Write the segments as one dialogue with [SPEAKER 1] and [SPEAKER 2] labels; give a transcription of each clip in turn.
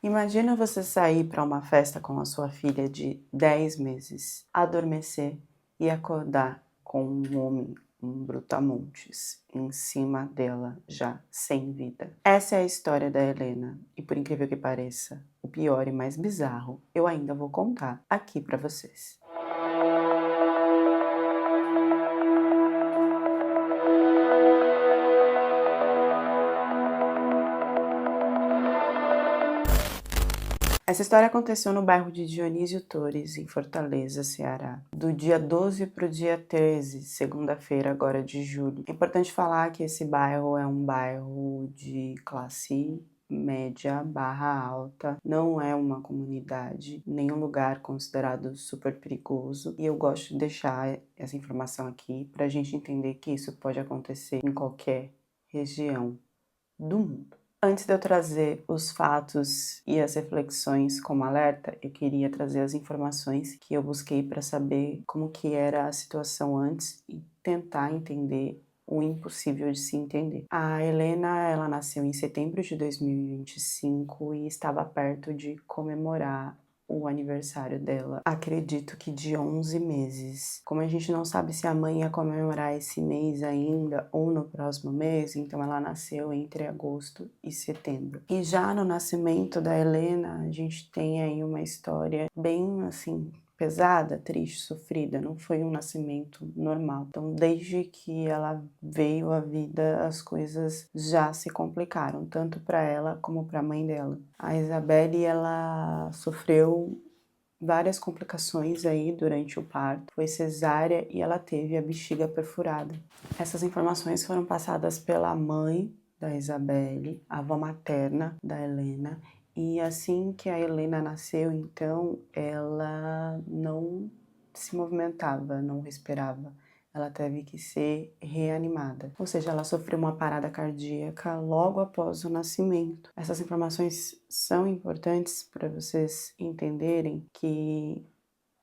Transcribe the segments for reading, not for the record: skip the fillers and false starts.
[SPEAKER 1] Imagina você sair para uma festa com a sua filha de 10 meses, adormecer e acordar com um homem, um brutamontes, em cima dela, já sem vida. Essa é a história da Helena e, por incrível que pareça, o pior e mais bizarro eu ainda vou contar aqui para vocês. Essa história aconteceu no bairro de Dionísio Torres, em Fortaleza, Ceará, do dia 12 para o dia 13, segunda-feira agora de julho. É importante falar que esse bairro é um bairro de classe média barra alta, não é uma comunidade, nenhum lugar considerado super perigoso, e eu gosto de deixar essa informação aqui para a gente entender que isso pode acontecer em qualquer região do mundo. Antes de eu trazer os fatos e as reflexões como alerta, eu queria trazer as informações que eu busquei para saber como que era a situação antes e tentar entender o impossível de se entender. A Helena, ela nasceu em setembro de 2025 e estava perto de comemorar o aniversário dela, acredito que de 11 meses. Como a gente não sabe se a mãe ia comemorar esse mês ainda ou no próximo mês, então ela nasceu entre agosto e setembro. E já no nascimento da Helena, a gente tem aí uma história bem assim pesada, triste, sofrida, não foi um nascimento normal. Então, desde que ela veio à vida, as coisas já se complicaram, tanto para ela como para a mãe dela. A Isabelle, ela sofreu várias complicações aí durante o parto, foi cesárea e ela teve a bexiga perfurada. Essas informações foram passadas pela mãe da Isabelle, a avó materna da Helena, e assim que a Helena nasceu, então, ela não se movimentava, não respirava. Ela teve que ser reanimada. Ou seja, ela sofreu uma parada cardíaca logo após o nascimento. Essas informações são importantes para vocês entenderem que,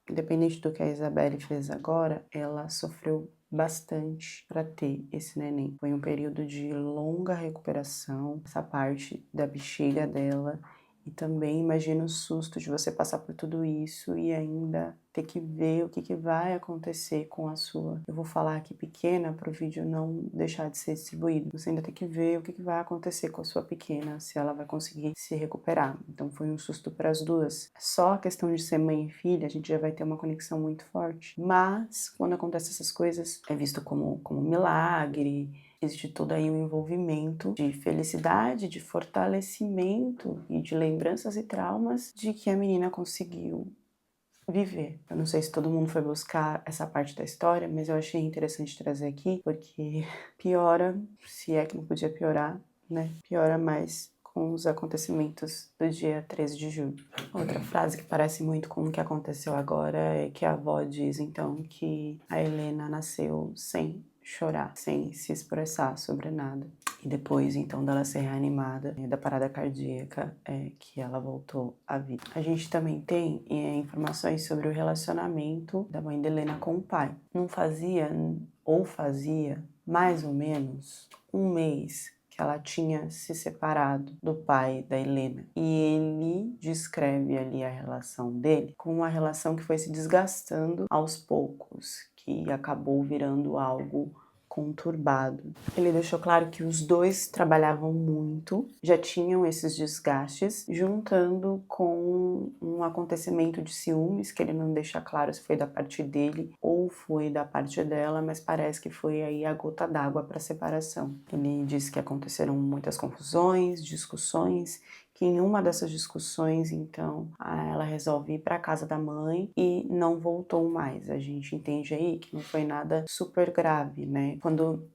[SPEAKER 1] independente do que a Isabelle fez agora, ela sofreu bastante para ter esse neném. Foi um período de longa recuperação, essa parte da bexiga dela, e também imagina o susto de você passar por tudo isso e ainda ter que ver o que vai acontecer com a sua. Eu vou falar aqui pequena para o vídeo não deixar de ser distribuído. Você ainda tem que ver o que vai acontecer com a sua pequena, se ela vai conseguir se recuperar. Então foi um susto para as duas. Só a questão de ser mãe e filha, a gente já vai ter uma conexão muito forte. Mas quando acontecem essas coisas, é visto como um milagre. Existe todo aí um envolvimento de felicidade, de fortalecimento e de lembranças e traumas de que a menina conseguiu viver. Eu não sei se todo mundo foi buscar essa parte da história, mas eu achei interessante trazer aqui, porque piora, se é que não podia piorar, né? Piora mais com os acontecimentos do dia 13 de julho. Outra frase que parece muito com o que aconteceu agora é que a avó diz, então, que a Helena nasceu sem chorar, sem se expressar sobre nada. E depois, então, dela ser reanimada, da parada cardíaca, que ela voltou à vida. A gente também tem informações sobre o relacionamento da mãe de Helena com o pai. Não fazia, ou fazia, mais ou menos um mês que ela tinha se separado do pai da Helena. E ele descreve ali a relação dele como uma relação que foi se desgastando aos poucos, que acabou virando algo conturbado. Ele deixou claro que os dois trabalhavam muito, já tinham esses desgastes, juntando com um acontecimento de ciúmes, que ele não deixa claro se foi da parte dele ou foi da parte dela, mas parece que foi aí a gota d'água para a separação. Ele disse que aconteceram muitas confusões, discussões, que em uma dessas discussões, então, ela resolve ir para a casa da mãe e não voltou mais. A gente entende aí que não foi nada super grave, né? Quando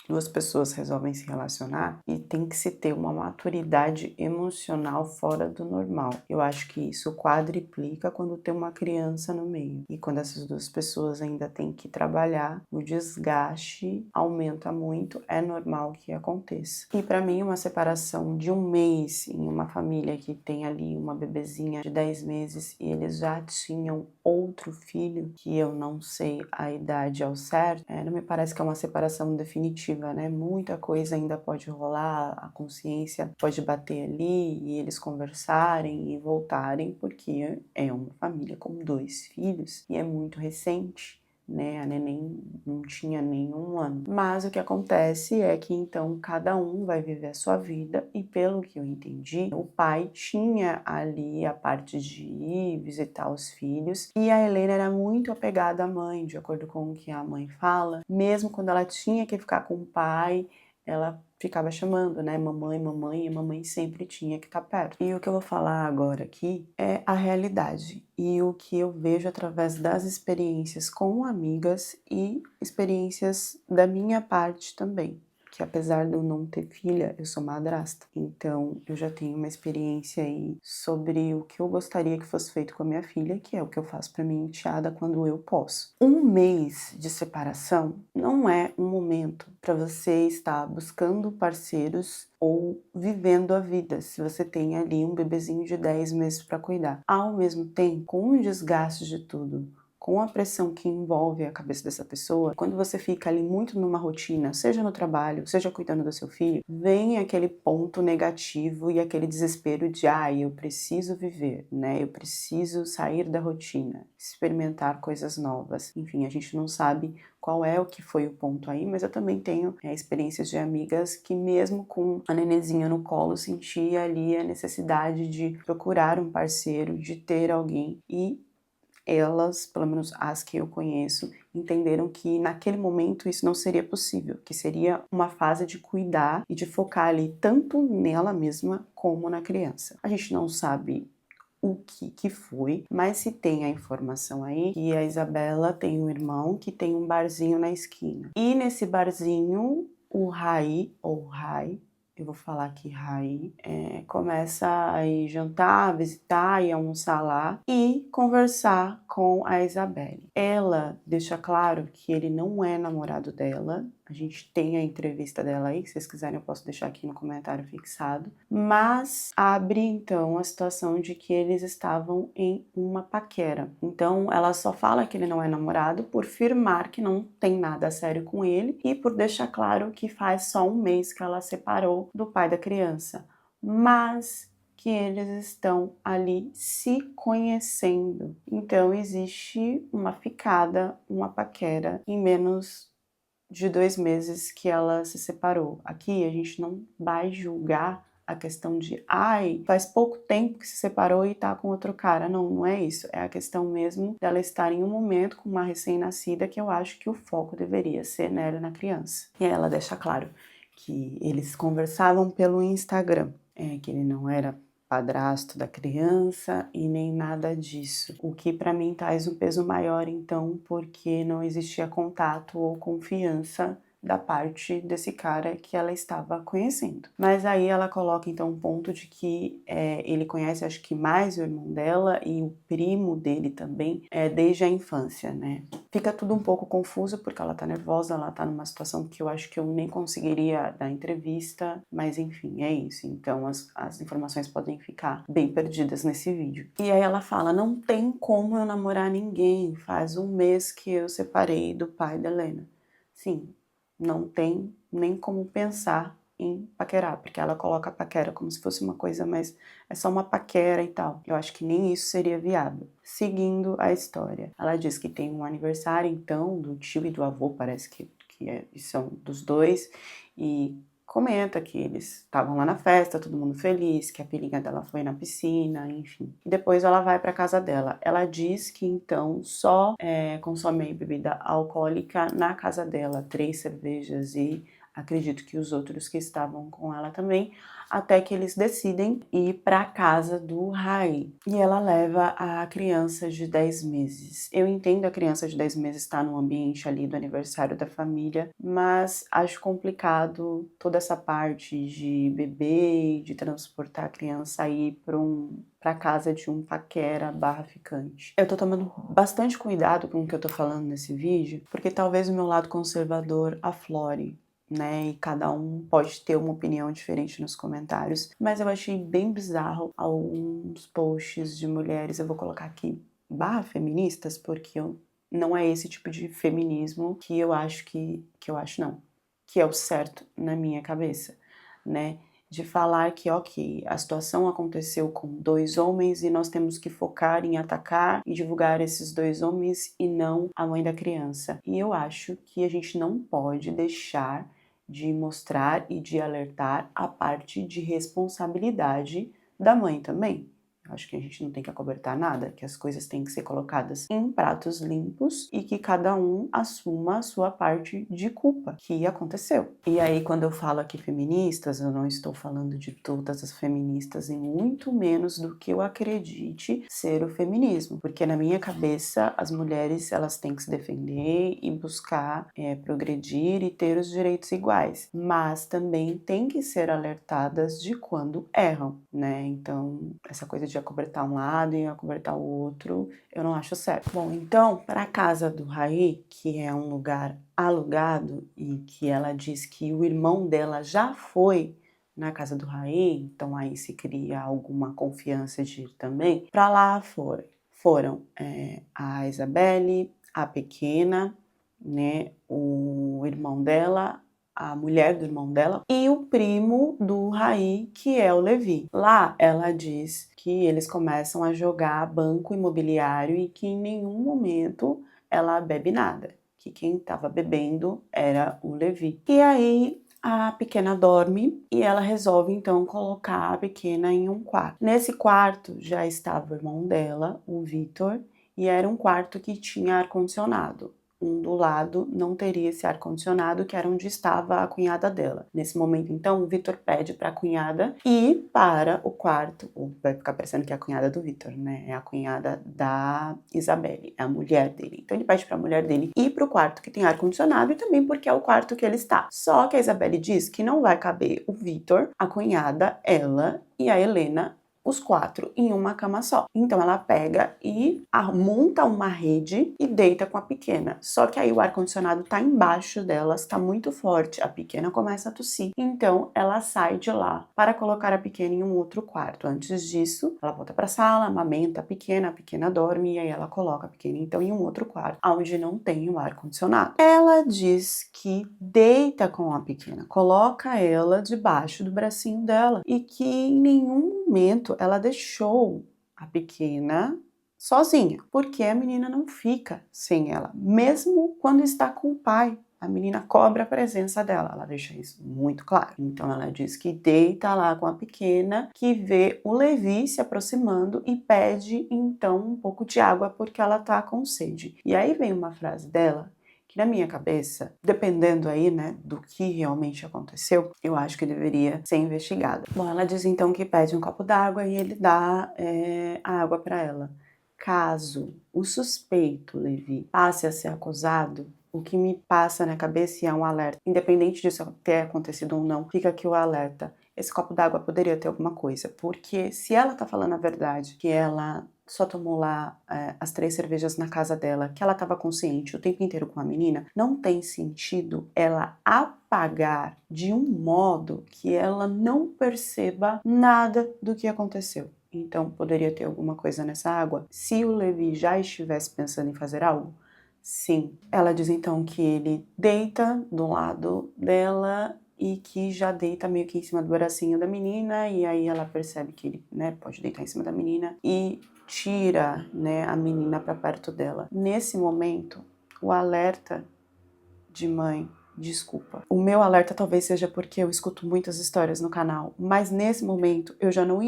[SPEAKER 1] duas pessoas resolvem se relacionar e tem que se ter uma maturidade emocional fora do normal. Eu acho que isso quadriplica quando tem uma criança no meio. E quando essas duas pessoas ainda têm que trabalhar, o desgaste aumenta muito, é normal que aconteça. E para mim, uma separação de um mês em uma família que tem ali uma bebezinha de 10 meses e eles já tinham outro filho, que eu não sei a idade ao certo, não me parece que é uma separação definitiva. expectativa, né? Muita coisa ainda pode rolar, a consciência pode bater ali e eles conversarem e voltarem, porque é uma família com 2 filhos e é muito recente, né? A neném não tinha nem 1 ano. Mas o que acontece é que então cada um vai viver a sua vida e, pelo que eu entendi, o pai tinha ali a parte de ir visitar os filhos e a Helena era muito apegada à mãe, de acordo com o que a mãe fala. Mesmo quando ela tinha que ficar com o pai, ela ficava chamando, né, mamãe, mamãe, e a mamãe sempre tinha que estar perto. E o que eu vou falar agora aqui é a realidade e o que eu vejo através das experiências com amigas e experiências da minha parte também. Que apesar de eu não ter filha, eu sou madrasta. Então, eu já tenho uma experiência aí sobre o que eu gostaria que fosse feito com a minha filha, que é o que eu faço para minha enteada quando eu posso. 1 mês de separação não é um momento para você estar buscando parceiros ou vivendo a vida, se você tem ali um bebezinho de 10 meses para cuidar. Ao mesmo tempo, com o desgaste de tudo, com a pressão que envolve a cabeça dessa pessoa, quando você fica ali muito numa rotina, seja no trabalho, seja cuidando do seu filho, vem aquele ponto negativo e aquele desespero de, eu preciso viver, né? Eu preciso sair da rotina, experimentar coisas novas. Enfim, a gente não sabe qual é o que foi o ponto aí, mas eu também tenho experiências de amigas que mesmo com a nenenzinha no colo sentia ali a necessidade de procurar um parceiro, de ter alguém e elas, pelo menos as que eu conheço, entenderam que naquele momento isso não seria possível, que seria uma fase de cuidar e de focar ali tanto nela mesma como na criança. A gente não sabe o que foi, mas se tem a informação aí que a Isabela tem um irmão que tem um barzinho na esquina. E nesse barzinho, o Rai, eu vou falar aqui Rai, começa a ir jantar, visitar e almoçar lá e conversar com a Isabelle. Ela deixa claro que ele não é namorado dela. A gente tem a entrevista dela aí, se vocês quiserem eu posso deixar aqui no comentário fixado. Mas abre então a situação de que eles estavam em uma paquera. Então ela só fala que ele não é namorado por firmar que não tem nada sério com ele e por deixar claro que faz só 1 mês que ela separou do pai da criança. Mas que eles estão ali se conhecendo. Então existe uma ficada, uma paquera em menos de 2 meses que ela se separou. Aqui a gente não vai julgar a questão de, faz pouco tempo que se separou e tá com outro cara. Não, não é isso. É a questão mesmo dela estar em um momento com uma recém-nascida que eu acho que o foco deveria ser nela e na criança. E aí ela deixa claro que eles conversavam pelo Instagram, que ele não era padrasto da criança e nem nada disso. O que para mim traz um peso maior então, porque não existia contato ou confiança da parte desse cara que ela estava conhecendo. Mas aí ela coloca então um ponto de que ele conhece, acho que mais o irmão dela e o primo dele também, desde a infância, né? Fica tudo um pouco confuso porque ela tá nervosa, ela tá numa situação que eu acho que eu nem conseguiria dar entrevista, mas enfim, é isso. Então as informações podem ficar bem perdidas nesse vídeo. E aí ela fala, não tem como eu namorar ninguém, faz 1 mês que eu separei do pai da Helena. Sim, não tem nem como pensar em paquerar, porque ela coloca a paquera como se fosse uma coisa, mas é só uma paquera e tal. Eu acho que nem isso seria viável. Seguindo a história, ela diz que tem um aniversário, então, do tio e do avô, parece que são dos dois, e comenta que eles estavam lá na festa, todo mundo feliz, que a filhinha dela foi na piscina, enfim. E depois ela vai para casa dela. Ela diz que então só consome bebida alcoólica na casa dela, 3 cervejas e acredito que os outros que estavam com ela também, até que eles decidem ir para a casa do Rai. E ela leva a criança de 10 meses. Eu entendo a criança de 10 meses estar no ambiente ali do aniversário da família, mas acho complicado toda essa parte de bebê, de transportar a criança aí para casa de um paquera / ficante. Eu tô tomando bastante cuidado com o que eu tô falando nesse vídeo, porque talvez o meu lado conservador aflore, né, e cada um pode ter uma opinião diferente nos comentários, mas eu achei bem bizarro alguns posts de mulheres, eu vou colocar aqui, /feministas, porque não é esse tipo de feminismo que eu acho eu acho não. que é o certo na minha cabeça, né? De falar que, ok, a situação aconteceu com 2 homens e nós temos que focar em atacar e divulgar esses 2 homens e não a mãe da criança. E eu acho que a gente não pode deixar de mostrar e de alertar a parte de responsabilidade da mãe também. Eu acho que a gente não tem que acobertar nada, que as coisas têm que ser colocadas em pratos limpos e que cada um assuma a sua parte de culpa que aconteceu. E aí, quando eu falo aqui feministas, eu não estou falando de todas as feministas e muito menos do que eu acredite ser o feminismo, porque na minha cabeça as mulheres elas têm que se defender e buscar progredir e ter os direitos iguais, mas também têm que ser alertadas de quando erram, né? Então, essa coisa de acobertar um lado e acobertar o outro, eu não acho certo. Bom, então, para a casa do Rai, que é um lugar alugado e que ela diz que o irmão dela já foi na casa do Rai, então aí se cria alguma confiança de ir também. Para lá foram a Isabelle, a pequena, né, o irmão dela, a mulher do irmão dela e o primo do Rai, que é o Levi. Lá ela diz que eles começam a jogar banco imobiliário e que em nenhum momento ela bebe nada, que quem estava bebendo era o Levi. E aí a pequena dorme e ela resolve então colocar a pequena em um quarto. Nesse quarto já estava o irmão dela, o Vitor, e era um quarto que tinha ar-condicionado. Um do lado não teria esse ar-condicionado, que era onde estava a cunhada dela. Nesse momento, então, o Vitor pede para a cunhada ir para o quarto, vai ficar parecendo que é a cunhada do Vitor, né? É a cunhada da Isabelle, é a mulher dele. Então, ele pede para a mulher dele ir para o quarto que tem ar-condicionado e também porque é o quarto que ele está. Só que a Isabelle diz que não vai caber o Vitor, a cunhada, ela e a Helena, os 4 em uma cama só. Então ela pega e monta uma rede e deita com a pequena. Só que aí o ar-condicionado tá embaixo delas, tá muito forte. A pequena começa a tossir. Então ela sai de lá para colocar a pequena em um outro quarto. Antes disso, ela volta para a sala, amamenta a pequena dorme e aí ela coloca a pequena então em um outro quarto, onde não tem o ar-condicionado. Ela diz que deita com a pequena, coloca ela debaixo do bracinho dela e que em nenhum momento ela deixou a pequena sozinha, porque a menina não fica sem ela, mesmo quando está com o pai. A menina cobra a presença dela, ela deixa isso muito claro. Então ela diz que deita lá com a pequena, que vê o Levi se aproximando e pede então um pouco de água porque ela tá com sede. E aí vem uma frase dela que na minha cabeça, dependendo aí, né, do que realmente aconteceu, eu acho que deveria ser investigada. Bom, ela diz então que pede um copo d'água e ele dá a água para ela. Caso o suspeito, Levi, passe a ser acusado, o que me passa na cabeça é um alerta. Independente disso ter acontecido ou não, fica aqui o alerta. Esse copo d'água poderia ter alguma coisa, porque se ela tá falando a verdade, que ela só tomou lá as 3 cervejas na casa dela, que ela estava consciente o tempo inteiro com a menina, não tem sentido ela apagar de um modo que ela não perceba nada do que aconteceu. Então, poderia ter alguma coisa nessa água? Se o Levi já estivesse pensando em fazer algo? Sim. Ela diz então que ele deita do lado dela e que já deita meio que em cima do bracinho da menina, e aí ela percebe que ele, né, pode deitar em cima da menina e tira, né, a menina para perto dela. Nesse momento, o alerta de mãe, desculpa. O meu alerta talvez seja porque eu escuto muitas histórias no canal, mas nesse momento eu já não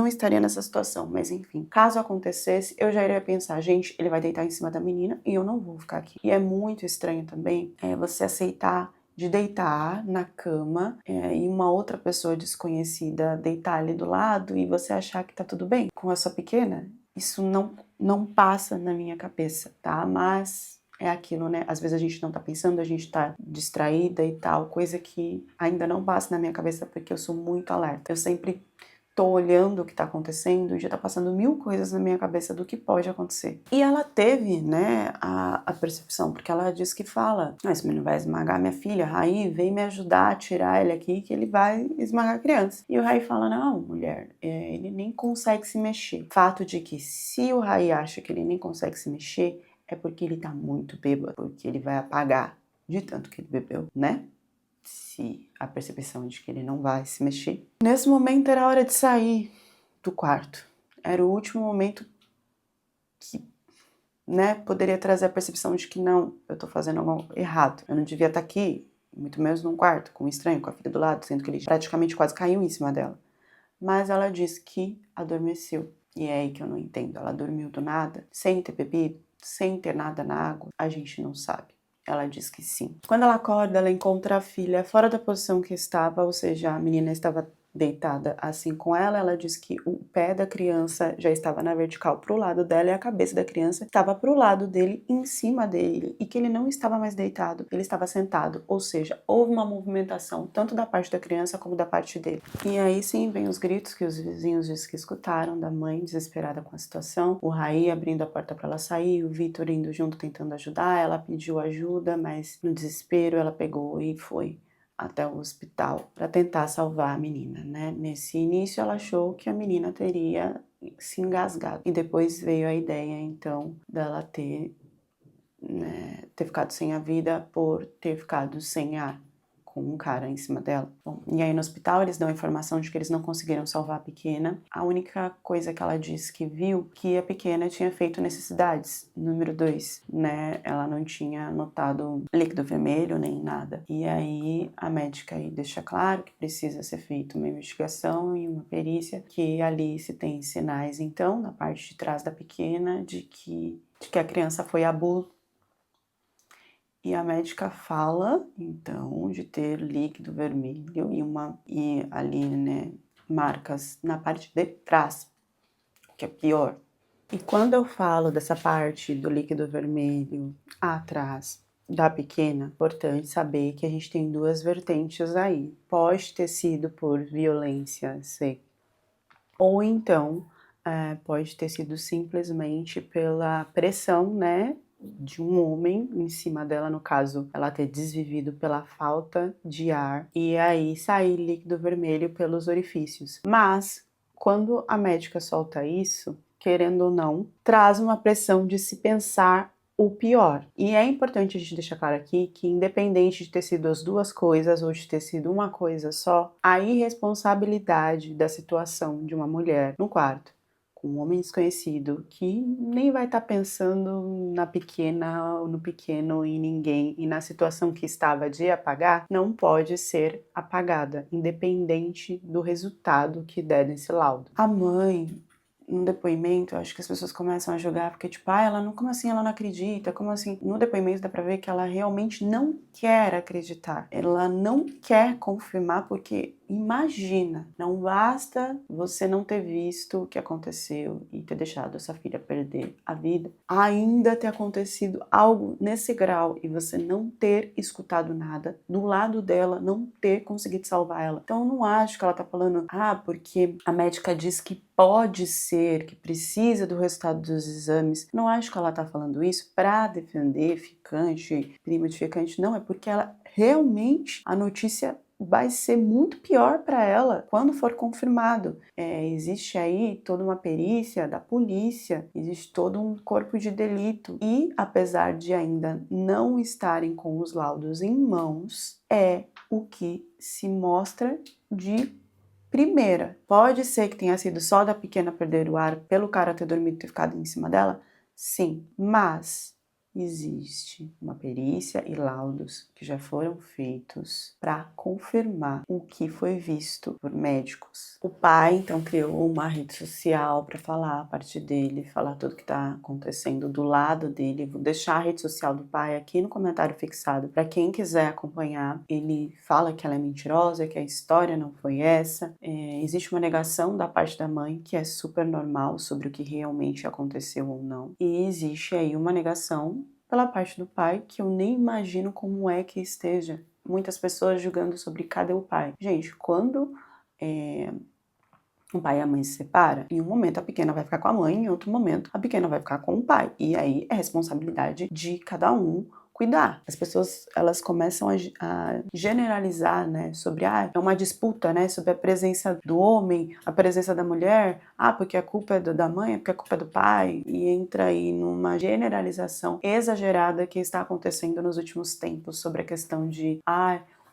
[SPEAKER 1] estaria nessa situação, mas enfim, caso acontecesse, eu já iria pensar, gente, ele vai deitar em cima da menina e eu não vou ficar aqui. E é muito estranho também você aceitar de deitar na cama e uma outra pessoa desconhecida deitar ali do lado e você achar que tá tudo bem com a sua pequena. Isso não passa na minha cabeça, tá? Mas é aquilo, né? Às vezes a gente não tá pensando, a gente tá distraída e tal, coisa que ainda não passa na minha cabeça porque eu sou muito alerta. Eu sempre tô olhando o que tá acontecendo e já tá passando 1000 coisas na minha cabeça do que pode acontecer. E ela teve, né, a percepção, porque ela diz que fala, esse menino vai esmagar minha filha, Rai, vem me ajudar a tirar ele aqui que ele vai esmagar a criança. E o Rai fala, não, mulher, ele nem consegue se mexer. Fato de que se o Rai acha que ele nem consegue se mexer, é porque ele tá muito bêbado, porque ele vai apagar de tanto que ele bebeu, né? Se a percepção de que ele não vai se mexer. Nesse momento era hora de sair do quarto. Era o último momento que, né, poderia trazer a percepção de que não, eu tô fazendo algo errado. Eu não devia estar aqui, muito menos num quarto, com um estranho, com a filha do lado, sendo que ele praticamente quase caiu em cima dela. Mas ela disse que adormeceu. E é aí que eu não entendo. Ela dormiu do nada, sem ter bebido, sem ter nada na água? A gente não sabe. Ela diz que sim. Quando ela acorda, ela encontra a filha fora da posição que estava, ou seja, a menina estava deitada assim com ela. Ela diz que o pé da criança já estava na vertical para o lado dela e a cabeça da criança estava para o lado dele, em cima dele, e que ele não estava mais deitado, ele estava sentado, ou seja, houve uma movimentação tanto da parte da criança como da parte dele. E aí sim vem os gritos que os vizinhos dizem que escutaram da mãe desesperada com a situação, o Raí abrindo a porta para ela sair, o Vitor indo junto tentando ajudar, ela pediu ajuda, mas no desespero ela pegou e foi até o hospital para tentar salvar a menina, né? Nesse início ela achou que a menina teria se engasgado e depois veio a ideia então dela ter, né, ter ficado sem a vida por ter ficado sem ar, com um cara em cima dela. Bom, e aí no hospital eles dão a informação de que eles não conseguiram salvar a pequena. A única coisa que ela disse que viu, que a pequena tinha feito necessidades. Número 2, né? Ela não tinha notado líquido vermelho nem nada. E aí a médica aí deixa claro que precisa ser feita uma investigação e uma perícia, que ali se tem sinais então na parte de trás da pequena de que a criança foi abusada. E a médica fala, então, de ter líquido vermelho e ali, né, marcas na parte de trás, que é pior. E quando eu falo dessa parte do líquido vermelho atrás da pequena, é importante saber que a gente tem duas vertentes aí. Pode ter sido por violência sexual, ou então pode ter sido simplesmente pela pressão, né, de um homem em cima dela, no caso, ela ter desvivido pela falta de ar e aí sair líquido vermelho pelos orifícios. Mas, quando a médica solta isso, querendo ou não, traz uma pressão de se pensar o pior. E é importante a gente deixar claro aqui que, independente de ter sido as duas coisas ou de ter sido uma coisa só, a irresponsabilidade da situação de uma mulher no quarto com um homem desconhecido que nem vai estar pensando na pequena ou no pequeno, em ninguém, e na situação que estava de apagar, não pode ser apagada, independente do resultado que der nesse laudo. A mãe, no depoimento, eu acho que as pessoas começam a julgar, porque tipo, ela não, como assim ela não acredita? Como assim? No depoimento dá pra ver que ela realmente não quer acreditar. Ela não quer confirmar, porque imagina, não basta você não ter visto o que aconteceu e ter deixado essa filha perder a vida, ainda ter acontecido algo nesse grau e você não ter escutado nada do lado dela, não ter conseguido salvar ela. Então eu não acho que ela tá falando, porque a médica diz que pode ser, que precisa do resultado dos exames. Não acho que ela tá falando isso para defender ficante, prima de ficante, não, é porque ela realmente, a notícia vai ser muito pior para ela quando for confirmado. Existe aí toda uma perícia da polícia, existe todo um corpo de delito e, apesar de ainda não estarem com os laudos em mãos, é o que se mostra de primeira. Pode ser que tenha sido só da pequena perder o ar pelo cara ter dormido e ter ficado em cima dela? Sim, mas existe uma perícia e laudos que já foram feitos para confirmar o que foi visto por médicos. O pai então criou uma rede social para falar a parte dele, falar tudo que está acontecendo do lado dele. Vou deixar a rede social do pai aqui no comentário fixado para quem quiser acompanhar. Ele fala que ela é mentirosa, que a história não foi essa. Existe uma negação da parte da mãe, que é super normal, sobre o que realmente aconteceu ou não. E existe aí uma negação pela parte do pai, que eu nem imagino como é que esteja. Muitas pessoas julgando sobre cadê o pai. Gente, quando o pai e a mãe se separam, em um momento a pequena vai ficar com a mãe, em outro momento a pequena vai ficar com o pai. E aí é responsabilidade de cada um cuidar. As pessoas, elas começam a generalizar, né, sobre, é uma disputa, né, sobre a presença do homem, a presença da mulher, porque a culpa é da mãe, porque a culpa é do pai, e entra aí numa generalização exagerada que está acontecendo nos últimos tempos sobre a questão de,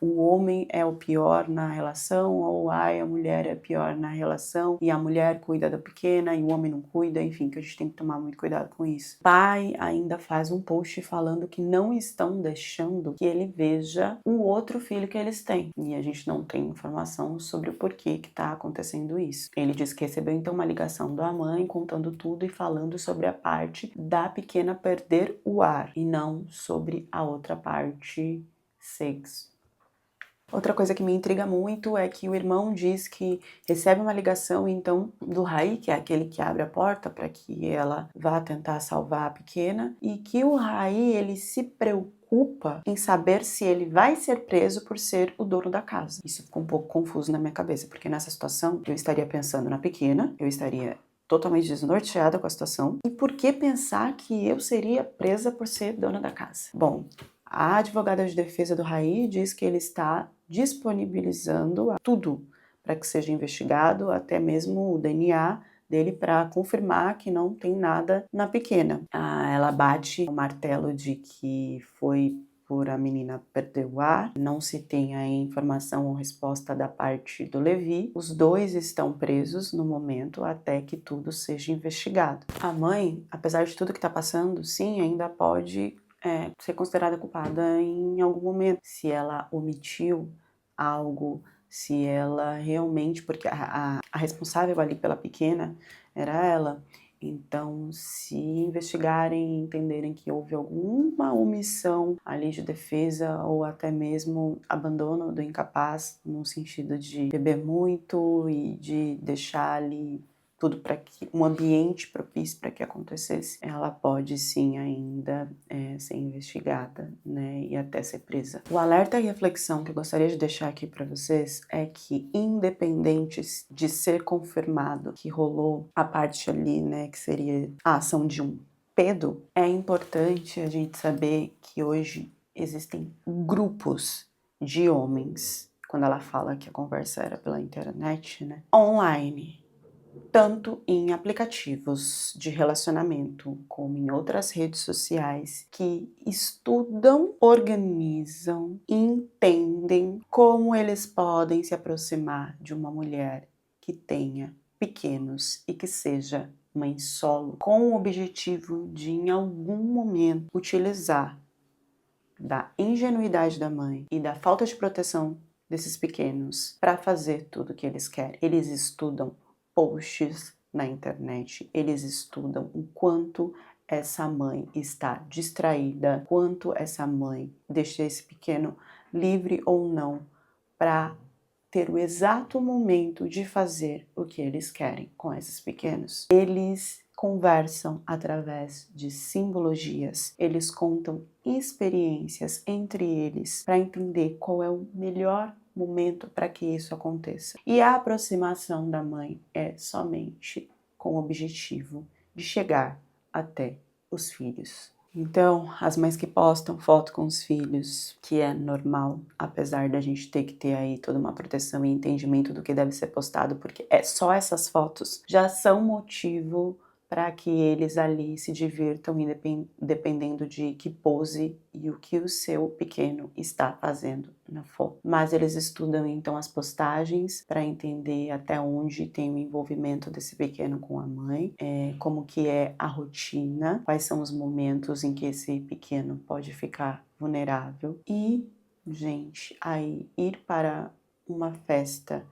[SPEAKER 1] o homem é o pior na relação, ou a mulher é pior na relação, e a mulher cuida da pequena e o homem não cuida, enfim, que a gente tem que tomar muito cuidado com isso. O pai ainda faz um post falando que não estão deixando que ele veja o outro filho que eles têm, e a gente não tem informação sobre o porquê que está acontecendo isso. Ele diz que recebeu então uma ligação da mãe contando tudo e falando sobre a parte da pequena perder o ar, e não sobre a outra parte, sexo. Outra coisa que me intriga muito é que o irmão diz que recebe uma ligação então do Rai, que é aquele que abre a porta para que ela vá tentar salvar a pequena, e que o Rai, ele se preocupa em saber se ele vai ser preso por ser o dono da casa. Isso ficou um pouco confuso na minha cabeça, porque nessa situação eu estaria pensando na pequena, eu estaria totalmente desnorteada com a situação, e por que pensar que eu seria presa por ser dona da casa? Bom, a advogada de defesa do Rai diz que ele está disponibilizando tudo para que seja investigado, até mesmo o DNA dele, para confirmar que não tem nada na pequena. Ela bate o martelo de que foi por a menina perder o ar, não se tem aí informação ou resposta da parte do Levi. Os dois estão presos no momento até que tudo seja investigado. A mãe, apesar de tudo que está passando, sim, ainda pode ser considerada culpada em algum momento. Se ela omitiu algo, se ela realmente, porque a responsável ali pela pequena era ela. Então, se investigarem e entenderem que houve alguma omissão ali de defesa ou até mesmo abandono do incapaz, no sentido de beber muito e de deixar ali tudo para que um ambiente propício para que acontecesse, ela pode sim ainda ser investigada, né, e até ser presa. O alerta e reflexão que eu gostaria de deixar aqui para vocês é que, independente de ser confirmado que rolou a parte ali, né, que seria a ação de um pedo, é importante a gente saber que hoje existem grupos de homens, quando ela fala que a conversa era pela internet, né, online, tanto em aplicativos de relacionamento como em outras redes sociais, que estudam, organizam, entendem como eles podem se aproximar de uma mulher que tenha pequenos e que seja mãe solo, com o objetivo de em algum momento utilizar da ingenuidade da mãe e da falta de proteção desses pequenos para fazer tudo o que eles querem. Eles estudam posts na internet, eles estudam o quanto essa mãe está distraída, quanto essa mãe deixa esse pequeno livre ou não para ter o exato momento de fazer o que eles querem com esses pequenos. Eles conversam através de simbologias, eles contam experiências entre eles para entender qual é o melhor momento para que isso aconteça. E a aproximação da mãe é somente com o objetivo de chegar até os filhos. Então, as mães que postam foto com os filhos, que é normal, apesar da gente ter que ter aí toda uma proteção e entendimento do que deve ser postado, porque só essas fotos já são motivo para que eles ali se divirtam, dependendo de que pose e o que o seu pequeno está fazendo na foto. Mas eles estudam então as postagens para entender até onde tem o envolvimento desse pequeno com a mãe, como que é a rotina, quais são os momentos em que esse pequeno pode ficar vulnerável. E, gente, aí ir para uma festa,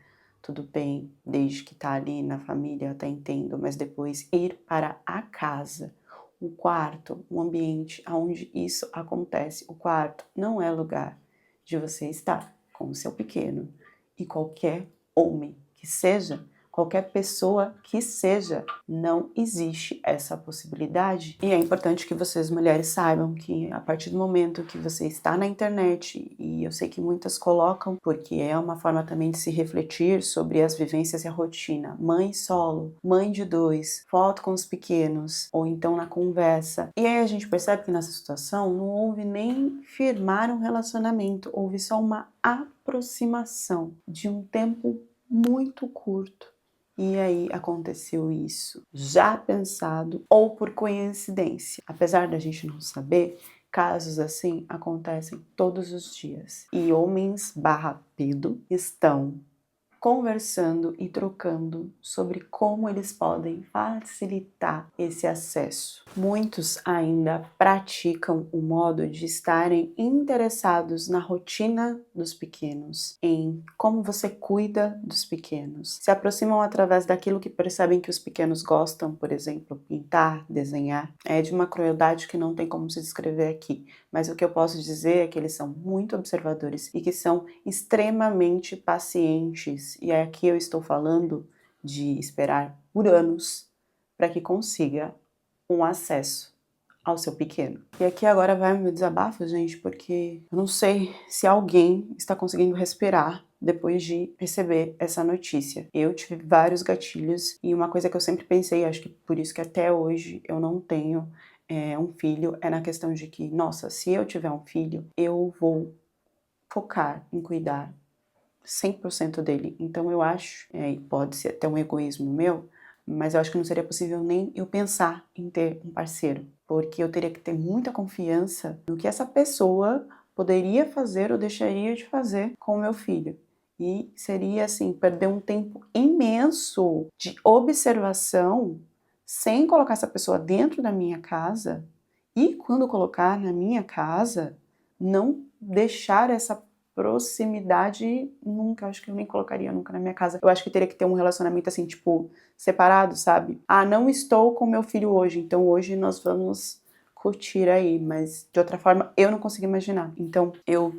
[SPEAKER 1] tudo bem, desde que tá ali na família, eu até entendo, mas depois ir para a casa, o quarto, o ambiente onde isso acontece. O quarto não é lugar de você estar com o seu pequeno e qualquer homem que seja qualquer pessoa que seja. Não existe essa possibilidade. E é importante que vocês, mulheres, saibam que a partir do momento que você está na internet, e eu sei que muitas colocam, porque é uma forma também de se refletir sobre as vivências e a rotina. Mãe solo, mãe de 2, foto com os pequenos, ou então na conversa. E aí a gente percebe que nessa situação não houve nem firmar um relacionamento, houve só uma aproximação de um tempo muito curto. E aí aconteceu isso, já pensado ou por coincidência. Apesar da gente não saber, casos assim acontecem todos os dias. E homens barra pedo estão conversando e trocando sobre como eles podem facilitar esse acesso. Muitos ainda praticam o modo de estarem interessados na rotina dos pequenos, em como você cuida dos pequenos. Se aproximam através daquilo que percebem que os pequenos gostam, por exemplo, pintar, desenhar. É de uma crueldade que não tem como se descrever aqui, mas o que eu posso dizer é que eles são muito observadores e que são extremamente pacientes. E aqui eu estou falando de esperar por anos para que consiga um acesso ao seu pequeno. E aqui agora vai o meu desabafo, gente, porque eu não sei se alguém está conseguindo respirar depois de receber essa notícia. Eu tive vários gatilhos e uma coisa que eu sempre pensei, acho que por isso que até hoje eu não tenho um filho, é na questão de que, nossa, se eu tiver um filho, eu vou focar em cuidar 100% dele. Então eu acho, pode ser até um egoísmo meu, mas eu acho que não seria possível nem eu pensar em ter um parceiro, porque eu teria que ter muita confiança no que essa pessoa poderia fazer ou deixaria de fazer com o meu filho. E seria assim, perder um tempo imenso de observação sem colocar essa pessoa dentro da minha casa e quando colocar na minha casa, não deixar essa proximidade nunca, acho que eu nem colocaria nunca na minha casa. Eu acho que teria que ter um relacionamento assim, tipo, separado, sabe? Ah, não estou com meu filho hoje, então hoje nós vamos curtir aí, mas de outra forma eu não consigo imaginar. Então eu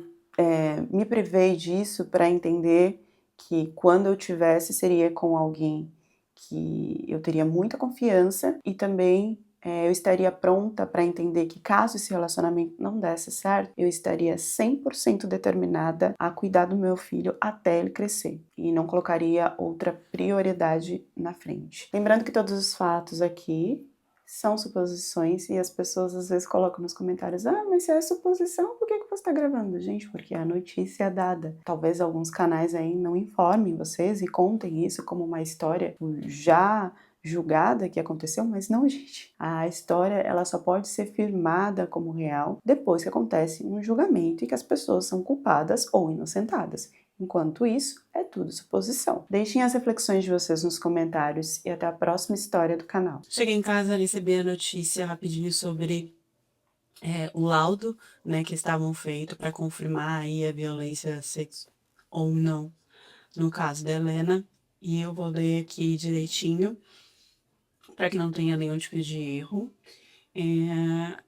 [SPEAKER 1] me privei disso para entender que quando eu tivesse seria com alguém que eu teria muita confiança e também eu estaria pronta para entender que caso esse relacionamento não desse certo, eu estaria 100% determinada a cuidar do meu filho até ele crescer e não colocaria outra prioridade na frente. Lembrando que todos os fatos aqui são suposições e as pessoas às vezes colocam nos comentários: ah, mas se é suposição, por que você está gravando? Gente, porque a notícia é dada. Talvez alguns canais aí não informem vocês e contem isso como uma história já julgada que aconteceu, mas não, gente. A história ela só pode ser firmada como real depois que acontece um julgamento e que as pessoas são culpadas ou inocentadas. Enquanto isso, é tudo suposição. Deixem as reflexões de vocês nos comentários e até a próxima história do canal.
[SPEAKER 2] Cheguei em casa, recebi a notícia rapidinho sobre o laudo, né, que estavam feito para confirmar aí a violência sexual ou não, no caso da Helena. E eu vou ler aqui direitinho, para que não tenha nenhum tipo de erro.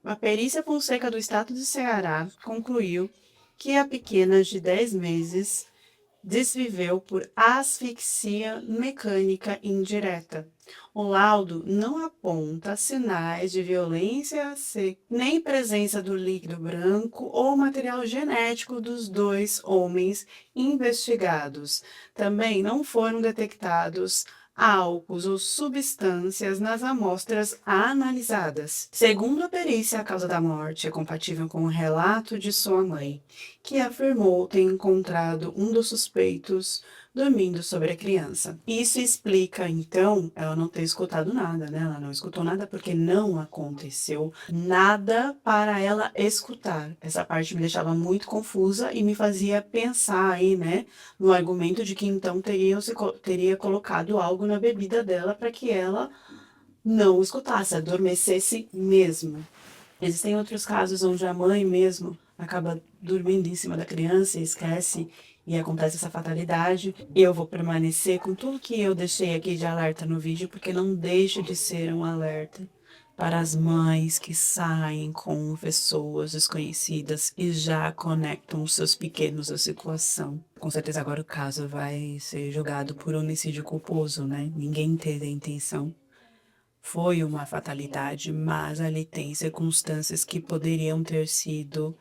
[SPEAKER 2] A perícia Fonseca do Estado de Ceará concluiu que a pequena de 10 meses desviveu por asfixia mecânica indireta. O laudo não aponta sinais de violência nem presença do líquido branco ou material genético dos 2 homens investigados. Também não foram detectados álcools ou substâncias nas amostras analisadas. Segundo a perícia, a causa da morte é compatível com o relato de sua mãe, que afirmou ter encontrado um dos suspeitos dormindo sobre a criança. Isso explica, então, ela não ter escutado nada, né? Ela não escutou nada porque não aconteceu nada para ela escutar. Essa parte me deixava muito confusa e me fazia pensar aí, né, no argumento de que então teria colocado algo na bebida dela para que ela não escutasse, adormecesse mesmo. Existem outros casos onde a mãe mesmo acaba dormindo em cima da criança e esquece e acontece essa fatalidade. E eu vou permanecer com tudo que eu deixei aqui de alerta no vídeo, porque não deixa de ser um alerta. para as mães que saem com pessoas desconhecidas e já conectam os seus pequenos à situação. Com certeza agora o caso vai ser julgado por homicídio culposo, né? Ninguém teve a intenção. Foi uma fatalidade, mas ali tem circunstâncias que poderiam ter sido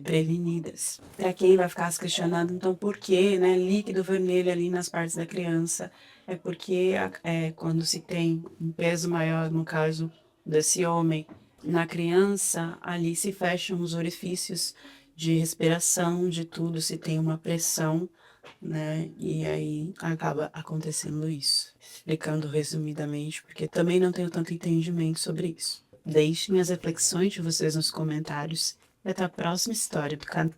[SPEAKER 2] prevenidas. Para quem vai ficar se questionando, então por que, né, líquido vermelho ali nas partes da criança? É porque quando se tem um peso maior, no caso desse homem, na criança, ali se fecham os orifícios de respiração, de tudo, se tem uma pressão, né? E aí acaba acontecendo isso. Explicando resumidamente, porque também não tenho tanto entendimento sobre isso. Deixem as reflexões de vocês nos comentários e até a próxima história do canal.